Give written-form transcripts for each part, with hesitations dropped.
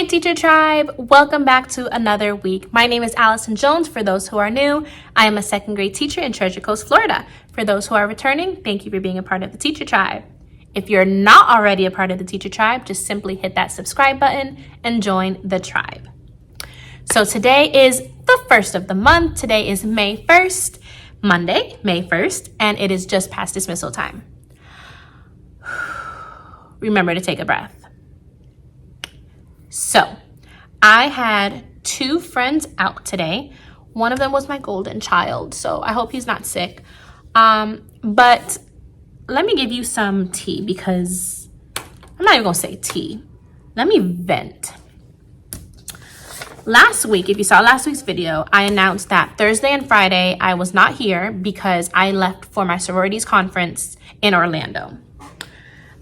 Teacher Tribe, welcome back to another week. My name is Allison Jones. For those who are new, I am a second grade teacher in Treasure Coast, Florida. For those who are returning, thank you for being a part of the Teacher Tribe. If you're not already a part of the Teacher Tribe, just simply hit that subscribe button and join the tribe. So today is the first of the month. Today is May 1st, Monday, May 1st, and it is just past dismissal time. Remember to take a breath. So, I had two friends out today. One of them was my golden child, so I hope he's not sick. But let me give you some tea because I'm not even gonna say tea. Let me vent. Last week, if you saw last week's video, I announced that Thursday and Friday I was not here because I left for my sororities conference in Orlando.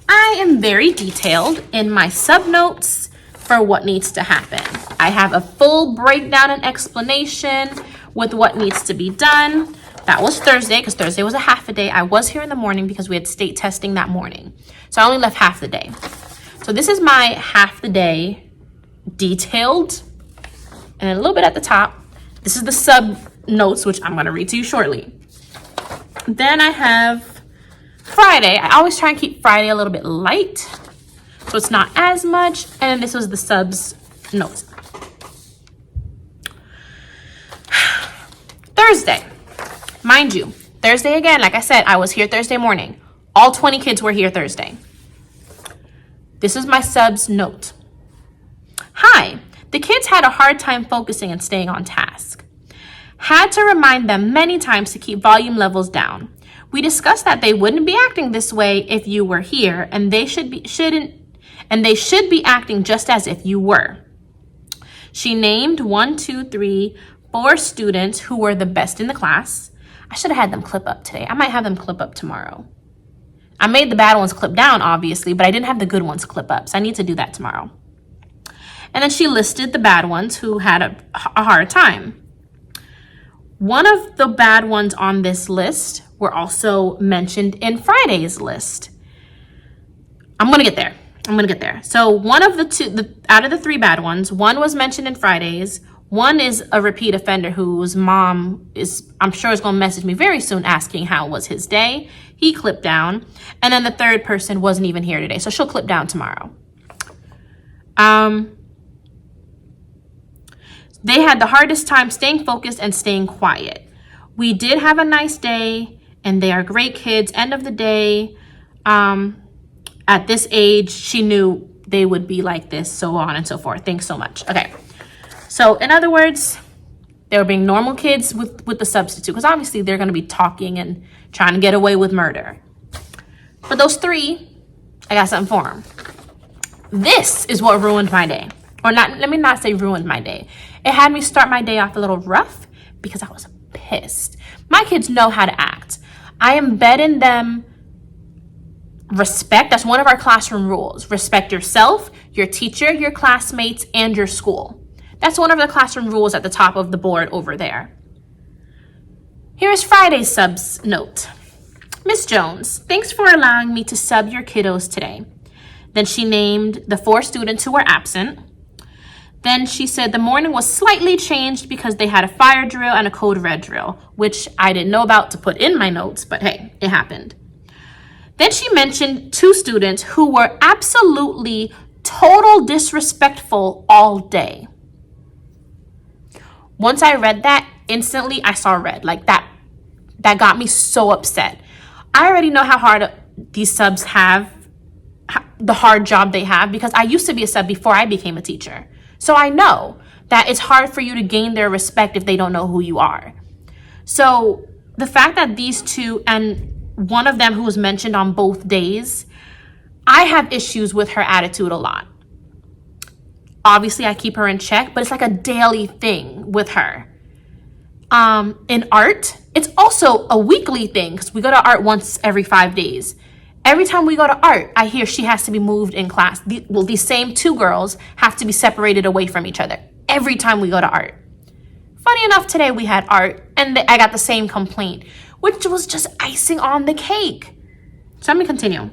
I am very detailed in my sub notes for what needs to happen. I have a full breakdown and explanation with what needs to be done. That was Thursday because Thursday was a half a day. I was here in the morning because we had state testing that morning. So I only left half the day. So this is my half the day detailed. And a little bit at the top. This is the sub notes, which I'm gonna read to you shortly. Then I have Friday. I always try and keep Friday a little bit light, so it's not as much. And then this was the subs notes. Thursday, mind you, Thursday again, like I said, I was here Thursday morning. All 20 kids were here Thursday. This is my subs note. Hi, the kids had a hard time focusing and staying on task. Had to remind them many times to keep volume levels down. We discussed that they wouldn't be acting this way if you were here, and they should be acting just as if you were. She named 4 students who were the best in the class. I should have had them clip up today. I might have them clip up tomorrow. I made the bad ones clip down, obviously, but I didn't have the good ones clip up, so I need to do that tomorrow. And then she listed the bad ones who had a hard time. One of the bad ones on this list were also mentioned in Friday's list. I'm gonna get there. So one of out of the 3 bad ones, one was mentioned in Friday's. One is a repeat offender whose mom I'm sure is gonna message me very soon asking how was his day. He clipped down. And then the third person wasn't even here today, so she'll clip down tomorrow. They had the hardest time staying focused and staying quiet. We did have a nice day, and they are great kids. End of the day, at this age, she knew they would be like this, so on and so forth. Thanks so much. Okay. So in other words, they were being normal kids with the substitute, because obviously they're going to be talking and trying to get away with murder. For those 3, I got something for them. This is what ruined my day. Or not, let me not say ruined my day. It had me start my day off a little rough because I was pissed. My kids know how to act. I embed in them respect. That's one of our classroom rules. Respect yourself, your teacher, your classmates, and your school. That's one of the classroom rules at the top of the board over there. Here is Friday's subs note. Miss Jones, thanks for allowing me to sub your kiddos today. Then she named the 4 students who were absent. Then she said the morning was slightly changed because they had a fire drill and a code red drill, which I didn't know about to put in my notes, but hey, it happened. Then she mentioned 2 students who were absolutely total disrespectful all day. Once I read that, instantly I saw red. Like that got me so upset. I already know how hard these subs have, the hard job they have, because I used to be a sub before I became a teacher. So I know that it's hard for you to gain their respect if they don't know who you are. So the fact that these 2, and one of them who was mentioned on both days, I have issues with her attitude a lot. Obviously, I keep her in check, but it's like a daily thing with her. In art, it's also a weekly thing because we go to art once every 5 days. Every time we go to art, I hear she has to be moved in class. These same 2 girls have to be separated away from each other every time we go to art. Funny enough, today we had art and I got the same complaint, which was just icing on the cake. So let me continue.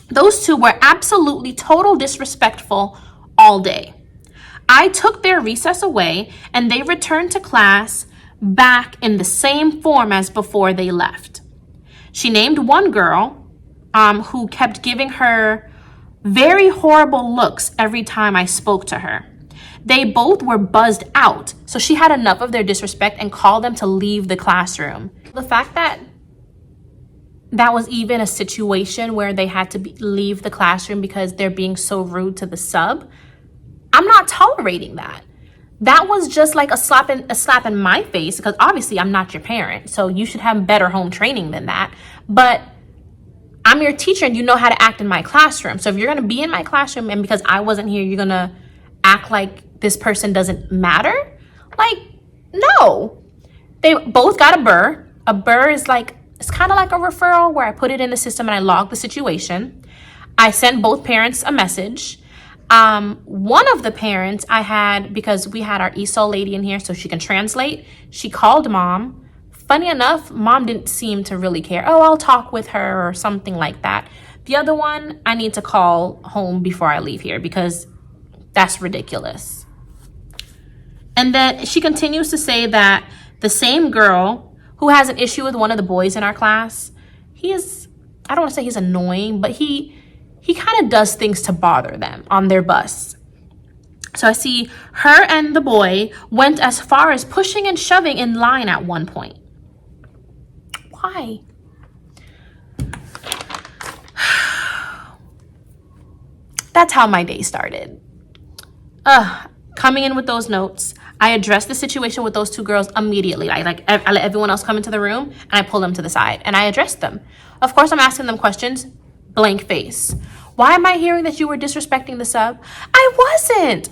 Those 2 were absolutely total disrespectful all day. I took their recess away and they returned to class back in the same form as before they left. She named one girl who kept giving her very horrible looks every time I spoke to her. They both were buzzed out, so she had enough of their disrespect and called them to leave the classroom. The fact that that was even a situation where they had to leave the classroom because they're being so rude to the sub, I'm not tolerating that. That was just like a slap in my face, because obviously I'm not your parent, so you should have better home training than that. But I'm your teacher and you know how to act in my classroom. So if you're gonna be in my classroom and because I wasn't here, you're gonna act like this person doesn't matter? Like, no. They both got a burr. A burr is like, it's kind of like a referral where I put it in the system and I log the situation. I sent both parents a message. One of the parents I had, because we had our ESOL lady in here so she can translate, she called mom. Funny enough, mom didn't seem to really care. Oh, I'll talk with her or something like that. The other one, I need to call home before I leave here because that's ridiculous. And then she continues to say that the same girl who has an issue with one of the boys in our class, I don't want to say he's annoying, but he kind of does things to bother them on their bus. So I see her and the boy went as far as pushing and shoving in line at one point. Why? That's how my day started. Coming in with those notes, I addressed the situation with those two girls immediately. I let everyone else come into the room and I pull them to the side and I addressed them. Of course, I'm asking them questions, blank face. Why am I hearing that you were disrespecting the sub? I wasn't.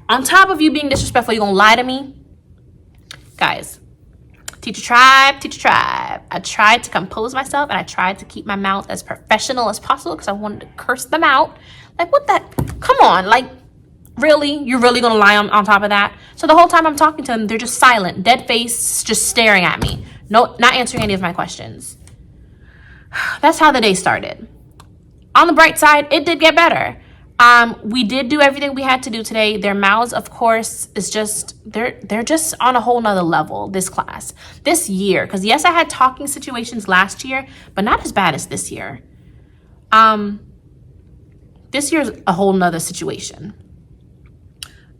On top of you being disrespectful, you gonna lie to me? Guys, teacher tribe. I tried to compose myself and I tried to keep my mouth as professional as possible because I wanted to curse them out. Like, what that? Come on, like, really? You're really gonna lie on top of that? So the whole time I'm talking to them, they're just silent, dead face, just staring at me. No, not answering any of my questions. That's how the day started. On the bright side, it did get better. We did do everything we had to do today. Their mouths, of course, is just, they're just on a whole nother level, this class, this year. Because yes, I had talking situations last year, but not as bad as this year. This year's a whole nother situation.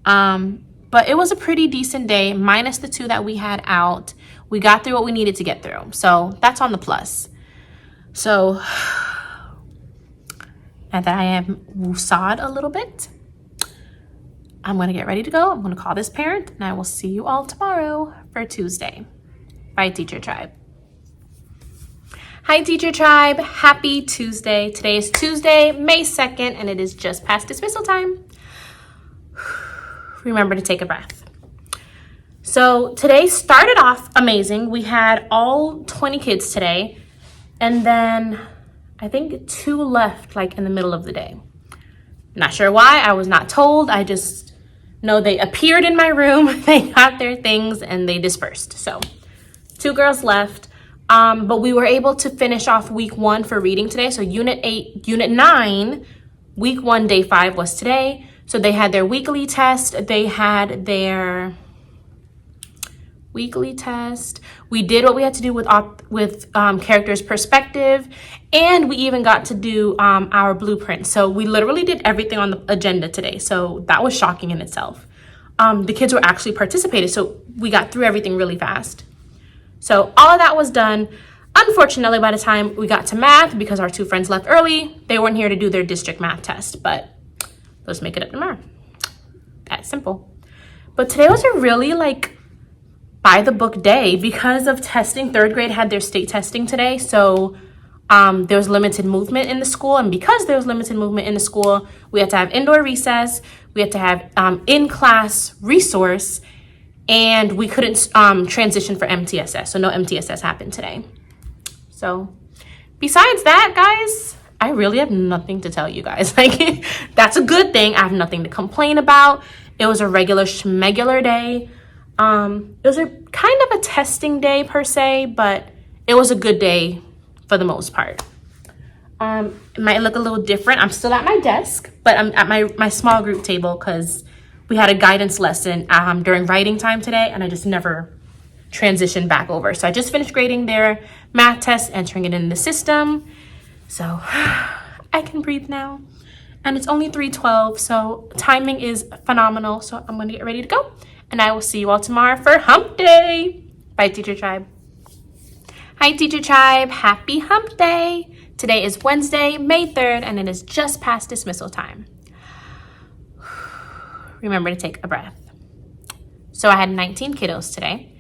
But it was a pretty decent day, minus the 2 that we had out. We got through what we needed to get through. So that's on the plus. So now that I am woosah'd a little bit, I'm going to get ready to go. I'm going to call this parent and I will see you all tomorrow for Tuesday. Bye, Teacher Tribe. Hi, Teacher Tribe. Happy Tuesday. Today is Tuesday, May 2nd, and it is just past dismissal time. Remember to take a breath. So today started off amazing. We had all 20 kids today, and then I think 2 left like in the middle of the day. Not sure why, I was not told. I just know they appeared in my room, they got their things, and they dispersed. So 2 girls left, but we were able to finish off week 1 for reading today. So unit 9, week 1, day 5 was today. So they had their weekly test. They had their weekly test. We did what we had to do with characters' perspective, and we even got to do our blueprint. So we literally did everything on the agenda today. So that was shocking in itself. The kids were actually participated, so we got through everything really fast. So all of that was done. Unfortunately, by the time we got to math, because our 2 friends left early, they weren't here to do their district math test, but let's make it up tomorrow. That's simple. But today was a really by the book day because of testing. 3rd grade had their state testing today. So there was limited movement in the school. And because there was limited movement in the school, we had to have indoor recess. We had to have in-class resource. And we couldn't transition for MTSS. So no MTSS happened today. So besides that, guys, I really have nothing to tell you guys. That's a good thing. I have nothing to complain about. It was a regular schmegular day. It was a kind of a testing day per se, but it was a good day for the most part. It might look a little different. I'm still at my desk, but I'm at my small group table because we had a guidance lesson during writing time today, and I just never transitioned back over. So I just finished grading their math test, entering it in the system. So I can breathe now. And it's only 3:12, so timing is phenomenal. So I'm gonna get ready to go. And I will see you all tomorrow for Hump Day. Bye, Teacher Tribe. Hi, Teacher Tribe. Happy Hump Day. Today is Wednesday, May 3rd, and it is just past dismissal time. Remember to take a breath. So I had 19 kiddos today.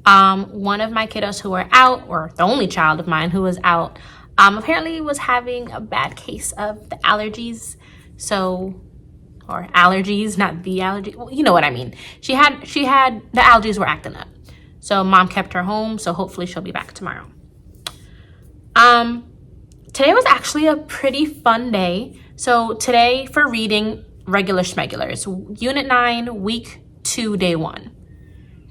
One of my kiddos who were out, or the only child of mine who was out, apparently was having a bad case of the allergies. So, or allergies, not the allergy. Well, you know what I mean. She had the allergies were acting up. So mom kept her home. So hopefully she'll be back tomorrow. Today was actually a pretty fun day. So today for reading, regular schmegulars, Unit 9, Week 2, Day 1.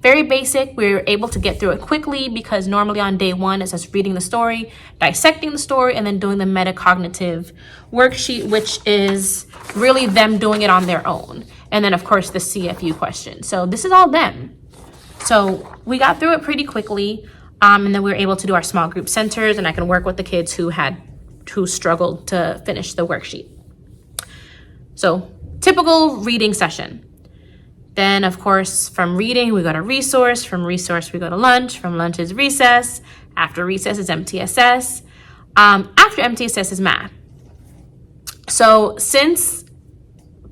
Very basic. We were able to get through it quickly because normally on day 1 it's just reading the story, dissecting the story, and then doing the metacognitive worksheet, which is really them doing it on their own. And then of course the CFU questions. So this is all them. So we got through it pretty quickly. And then we were able to do our small group centers, and I can work with the kids who struggled to finish the worksheet. So typical reading session. Then, of course, from reading, we go to resource. From resource, we go to lunch. From lunch is recess. After recess is MTSS. After MTSS is math. So since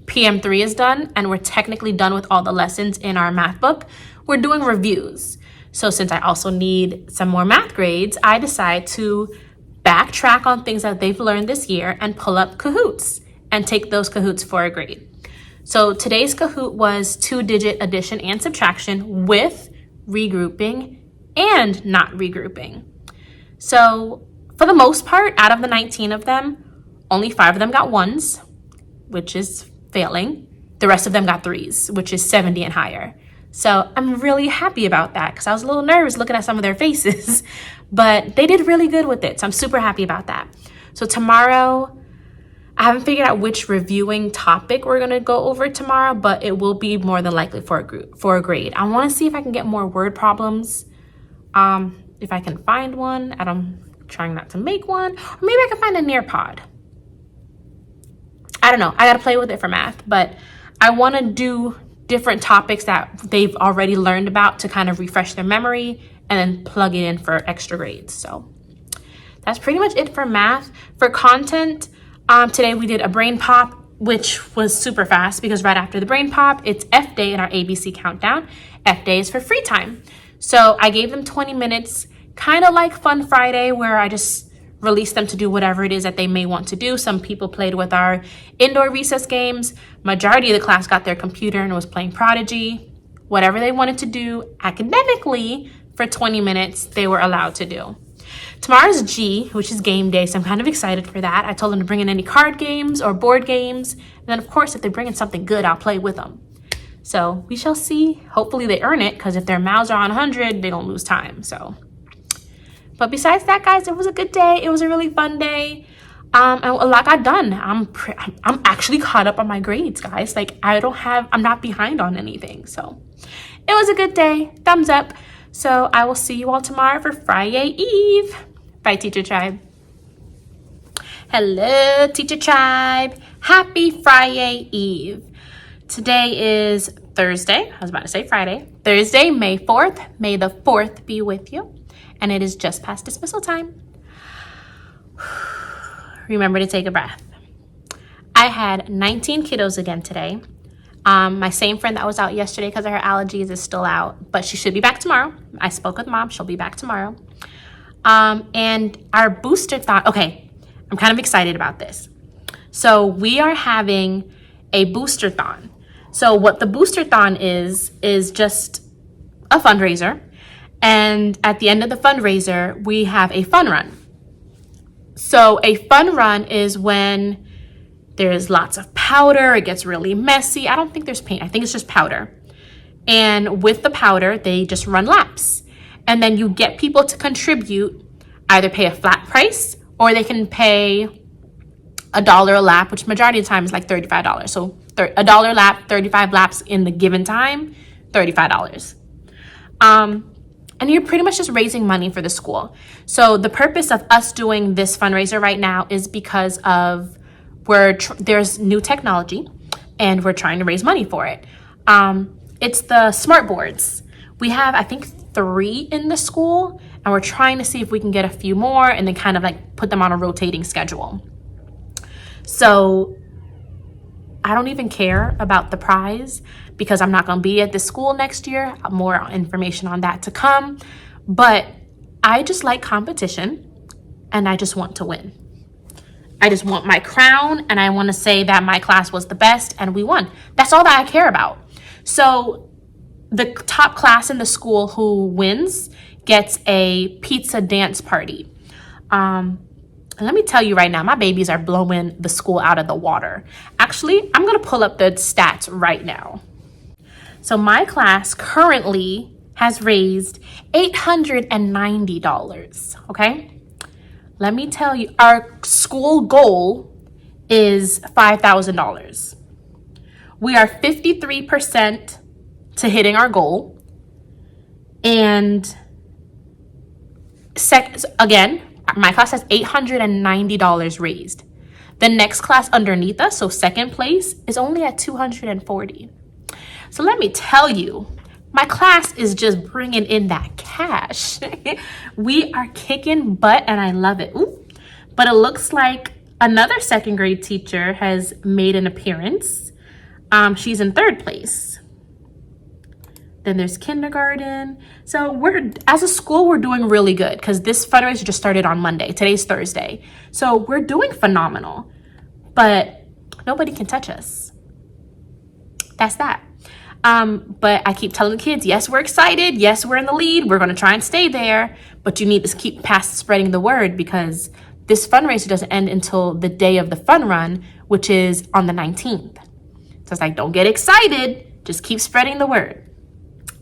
PM3 is done and we're technically done with all the lessons in our math book, we're doing reviews. So since I also need some more math grades, I decide to backtrack on things that they've learned this year and pull up Kahoots and take those Kahoots for a grade. So today's Kahoot was 2-digit addition and subtraction with regrouping and not regrouping. So for the most part, out of the 19 of them, only 5 of them got 1s, which is failing. The rest of them got 3s, which is 70 and higher. So I'm really happy about that because I was a little nervous looking at some of their faces, but they did really good with it. So I'm super happy about that. So tomorrow, I haven't figured out which reviewing topic we're gonna go over tomorrow, but it will be more than likely for a grade. I wanna see if I can get more word problems. If I can find one, I'm trying not to make one, or maybe I can find a Nearpod. I don't know, I gotta play with it for math, but I wanna do different topics that they've already learned about to kind of refresh their memory and then plug it in for extra grades. So that's pretty much it for math. For content, today we did a brain pop, which was super fast because right after the brain pop, it's F day in our ABC countdown. F day is for free time. So I gave them 20 minutes, kind of like Fun Friday, where I just released them to do whatever it is that they may want to do. Some people played with our indoor recess games. Majority of the class got their computer and was playing Prodigy. Whatever they wanted to do academically for 20 minutes, they were allowed to do. Tomorrow's G, which is game day, so I'm kind of excited for that. I told them to bring in any card games or board games. And then, of course, if they bring in something good, I'll play with them. So we shall see. Hopefully they earn it, because if their mouths are on 100, they don't lose time. So, but besides that, guys, it was a good day. It was a really fun day. And a lot got done. I'm actually caught up on my grades, guys. Like, I'm not behind on anything. So it was a good day. Thumbs up. So I will see you all tomorrow for Friday Eve. Bye, Teacher Tribe. Hello, Teacher Tribe. Happy Friday Eve. Today is Thursday. I was about to say Friday. Thursday, May 4th. May the 4th be with you. And it is just past dismissal time. Remember to take a breath. I had 19 kiddos again today. My same friend that was out yesterday because of her allergies is still out, but she should be back tomorrow. I spoke with mom. She'll be back tomorrow. And our booster-thon, okay, I'm kind of excited about this. So we are having a booster-thon. So what the booster-thon is just a fundraiser. And at the end of the fundraiser, we have a fun run. So a fun run is when there's lots of powder, it gets really messy. I don't think there's paint, I think it's just powder. And with the powder, they just run laps. And then you get people to contribute, either pay a flat price or they can pay $1 a lap, which majority of the time is like $35. So $1 a lap, 35 laps in the given time, $35. And you're pretty much just raising money for the school. So the purpose of us doing this fundraiser right now is because of there's new technology and we're trying to raise money for it. It's the smart boards. We have, I think, 3 in the school, and we're trying to see if we can get a few more and then kind of like put them on a rotating schedule. So I don't even care about the prize because I'm not going to be at this school next year. More information on that to come. But I just like competition and I just want to win. I just want my crown and I want to say that my class was the best and we won. That's all that I care about. So the top class in the school who wins gets a pizza dance party. And let me tell you right now, my babies are blowing the school out of the water. Actually, I'm going to pull up the stats right now. So my class currently has raised $890, okay? Let me tell you, our school goal is $5,000. We are 53% to hitting our goal. And again, my class has $890 raised. The next class underneath us, so second place, is only at $240. So let me tell you, my class is just bringing in that cash. We are kicking butt and I love it. Ooh. But it looks like another second grade teacher has made an appearance. She's in 3rd place. Then there's kindergarten. So as a school, we're doing really good because this fundraiser just started on Monday. Today's Thursday. So we're doing phenomenal, but nobody can touch us. That's that. But I keep telling the kids, yes, we're excited. Yes, we're in the lead. We're going to try and stay there, but you need to keep spreading the word because this fundraiser doesn't end until the day of the fun run, which is on the 19th. So it's like, don't get excited. Just keep spreading the word.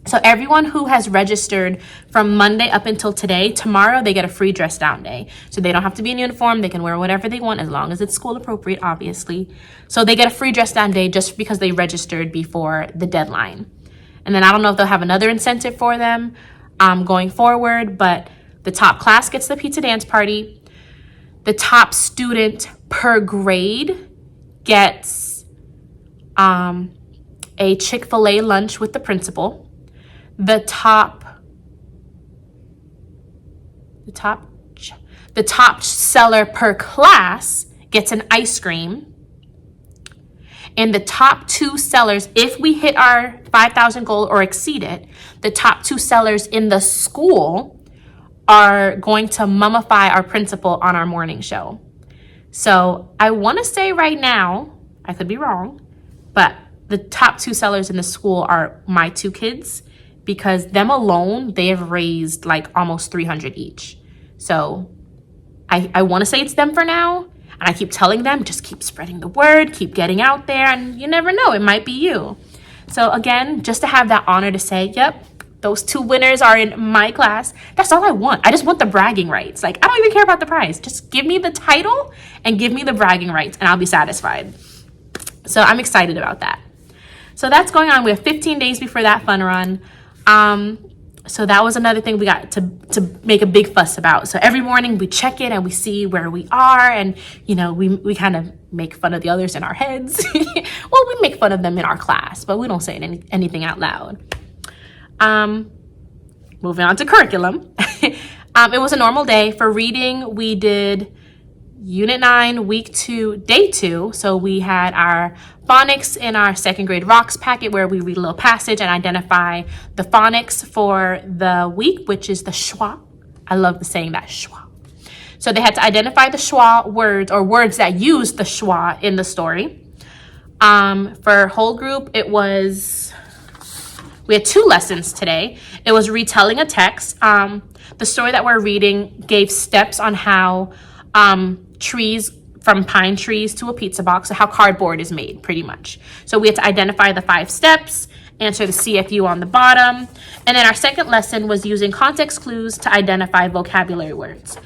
So everyone who has registered from Monday up until today, tomorrow they get a free dress down day. So they don't have to be in uniform. They can wear whatever they want as long as it's school appropriate, obviously. So they get a free dress down day just because they registered before the deadline. And then I don't know if they'll have another incentive for them going forward, but the top class gets the pizza dance party. The top student per grade gets a Chick-fil-A lunch with the principal. The top seller per class gets an ice cream. And the top 2 sellers, if we hit our 5,000 goal or exceed it, the top 2 sellers in the school are going to mummify our principal on our morning show. So I want to say right now, I could be wrong, but the top 2 sellers in the school are my 2 kids. Because them alone, they have raised like almost $300 each. So I want to say it's them for now. And I keep telling them, just keep spreading the word, keep getting out there. And you never know, it might be you. So again, just to have that honor to say, yep, those 2 winners are in my class. That's all I want. I just want the bragging rights. Like, I don't even care about the prize. Just give me the title and give me the bragging rights and I'll be satisfied. So I'm excited about that. So that's going on. We have 15 days before that fun run. So that was another thing we got to make a big fuss about. So every morning we check in and we see where we are, and you know, we kind of make fun of the others in our heads. Well, we make fun of them in our class, but we don't say anything out loud. Moving on to curriculum. It was a normal day. For reading, we did Unit 9, Week 2, Day 2. So we had our phonics in our second grade rocks packet where we read a little passage and identify the phonics for the week, which is the schwa. I love the saying that, schwa. So they had to identify the schwa words or words that use the schwa in the story. For whole group, we had 2 lessons today. It was retelling a text. The story that we're reading gave steps on how trees, from pine trees to a pizza box, so how cardboard is made, pretty much. So we had to identify the 5 steps, answer the CFU on the bottom, and then our second lesson was using context clues to identify vocabulary words.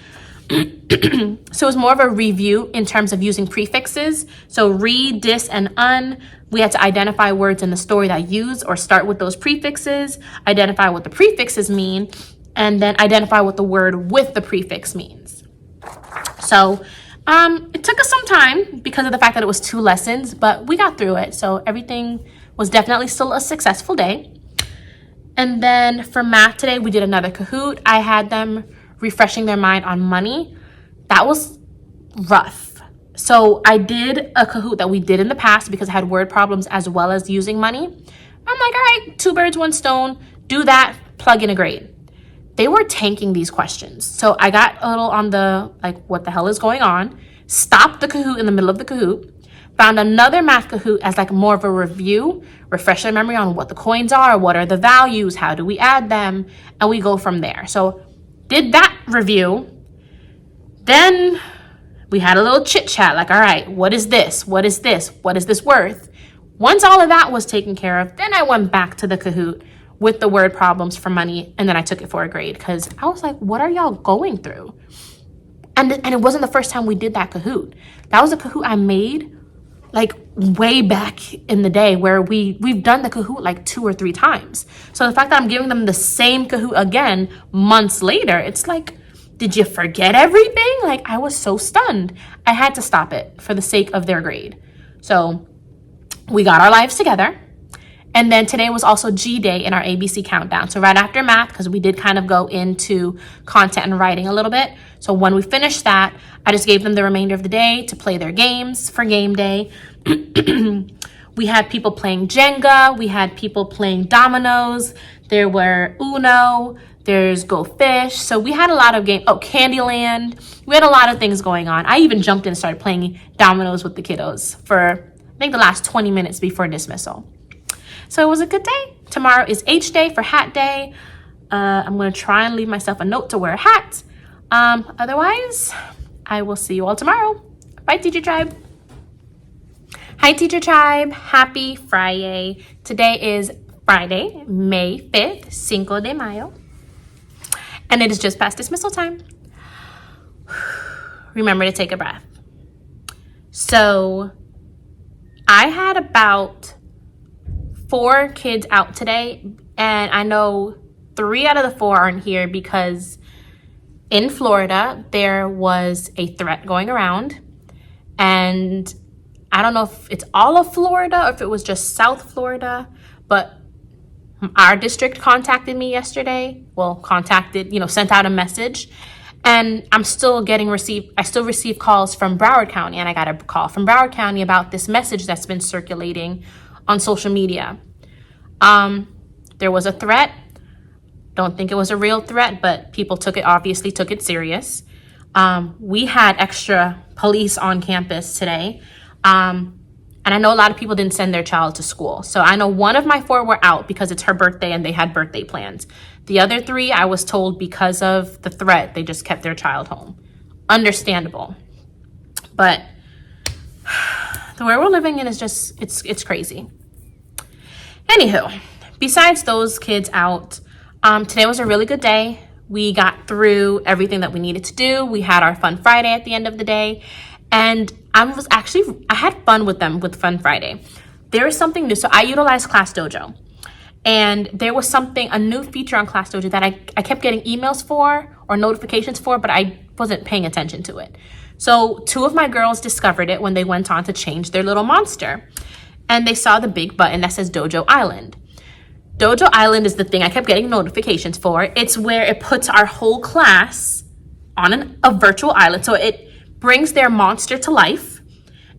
So it was more of a review in terms of using prefixes. So re, dis, and un. We had to identify words in the story that use or start with those prefixes, identify what the prefixes mean, and then identify what the word with the prefix means. So it took us some time because of the fact that it was 2 lessons, but we got through it. So everything was definitely still a successful day. And then for math today, we did another Kahoot. I had them refreshing their mind on money. That was rough. So I did a Kahoot that we did in the past because I had word problems as well as using money. I'm like, all right, 2 birds, 1 stone. Do that, plug in a grade. They were tanking these questions. So I got a little on the, like, what the hell is going on? Stopped the Kahoot in the middle of the Kahoot. Found another math Kahoot as like more of a review, refresh their memory on what the coins are, what are the values, how do we add them, and we go from there. So did that review. Then we had a little chit chat, like, all right, what is this? What is this? What is this worth? Once all of that was taken care of, then I went back to the Kahoot with the word problems for money, and then I took it for a grade because I was like, what are y'all going through? And it wasn't the first time we did that Kahoot. That was a Kahoot I made like way back in the day where we've done the Kahoot like 2 or 3 times. So the fact that I'm giving them the same Kahoot again months later, it's like, did you forget everything? Like, I was so stunned. I had to stop it for the sake of their grade. So we got our lives together. And then today was also G Day in our ABC countdown. So right after math, because we did kind of go into content and writing a little bit. So when we finished that, I just gave them the remainder of the day to play their games for game day. We had people playing Jenga. We had people playing dominoes. There were Uno. There's Go Fish. So we had a lot of games. Oh, Candyland. We had a lot of things going on. I even jumped in and started playing dominoes with the kiddos for, I think, the last 20 minutes before dismissal. So it was a good day. Tomorrow is H Day for Hat Day. I'm going to try and leave myself a note to wear a hat. Otherwise, I will see you all tomorrow. Bye, Teacher Tribe. Hi, Teacher Tribe. Happy Friday. Today is Friday, May 5th, Cinco de Mayo. And it is just past dismissal time. Remember to take a breath. So I had about 4 kids out today, and I know 3 out of the 4 aren't here because in Florida there was a threat going around, and I don't know if it's all of Florida or if it was just South Florida, but our district contacted me yesterday. Well, sent out a message, and I still receive calls from Broward County, and I got a call from Broward County about this message that's been circulating on social media. There was a threat. Don't think it was a real threat, but people obviously took it serious. We had extra police on campus today. And I know a lot of people didn't send their child to school. So I know one of my 4 were out because it's her birthday and they had birthday plans. The other 3, I was told because of the threat, they just kept their child home. Understandable. But the way we're living in is just, it's crazy. Anywho, besides those kids out, today was a really good day. We got through everything that we needed to do. We had our Fun Friday at the end of the day. And I had fun with them with Fun Friday. There is something new. So I utilize Class Dojo. And there was a new feature on Class Dojo that I kept getting emails for or notifications for, but I wasn't paying attention to it. So 2 of my girls discovered it when they went on to change their little monster. And they saw the big button that says Dojo Island. Dojo Island is the thing I kept getting notifications for. It's where it puts our whole class on a virtual island. So it brings their monster to life,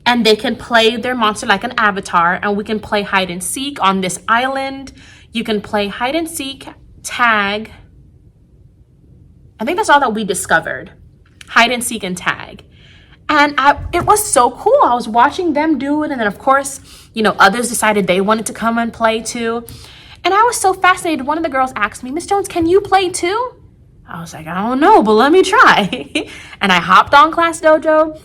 and they can play their monster like an avatar, and we can play hide and seek on this island. You can play hide and seek, tag. I think that's all that we discovered. Hide and seek and tag. And it was so cool. I was watching them do it, and then of course, others decided they wanted to come and play too. And I was so fascinated. One of the girls asked me, Miss Jones, can you play too? I was like, I don't know, but let me try. And I hopped on Class Dojo.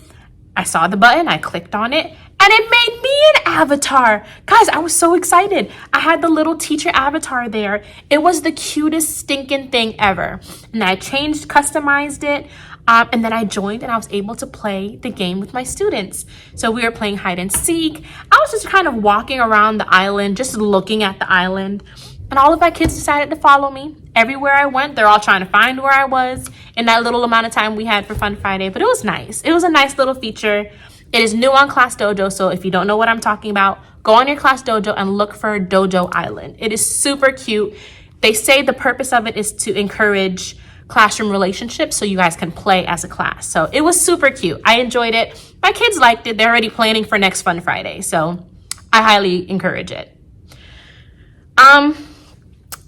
I saw the button, I clicked on it, and it made me an avatar. Guys, I was so excited. I had the little teacher avatar there. It was the cutest stinking thing ever. And I changed, customized it, and then I joined and I was able to play the game with my students. So we were playing hide and seek. I was just kind of walking around the island, just looking at the island. And all of my kids decided to follow me. Everywhere I went, they're all trying to find where I was in that little amount of time we had for Fun Friday. But it was nice. It was a nice little feature. It is new on Class Dojo, so if you don't know what I'm talking about, go on your Class Dojo and look for Dojo Island. It is super cute. They say the purpose of it is to encourage classroom relationships so you guys can play as a class. So it was super cute. I enjoyed it. My kids liked it. They're already planning for next Fun Friday, so I highly encourage it.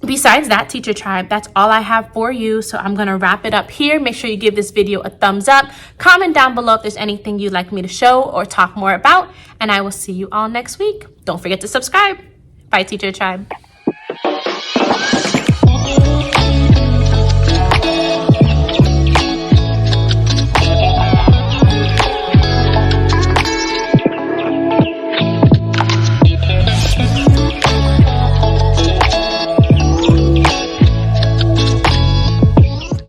Besides that, Teacher Tribe, that's all I have for you. So I'm going to wrap it up here. Make sure you give this video a thumbs up. Comment down below if there's anything you'd like me to show or talk more about. And I will see you all next week. Don't forget to subscribe. Bye, Teacher Tribe.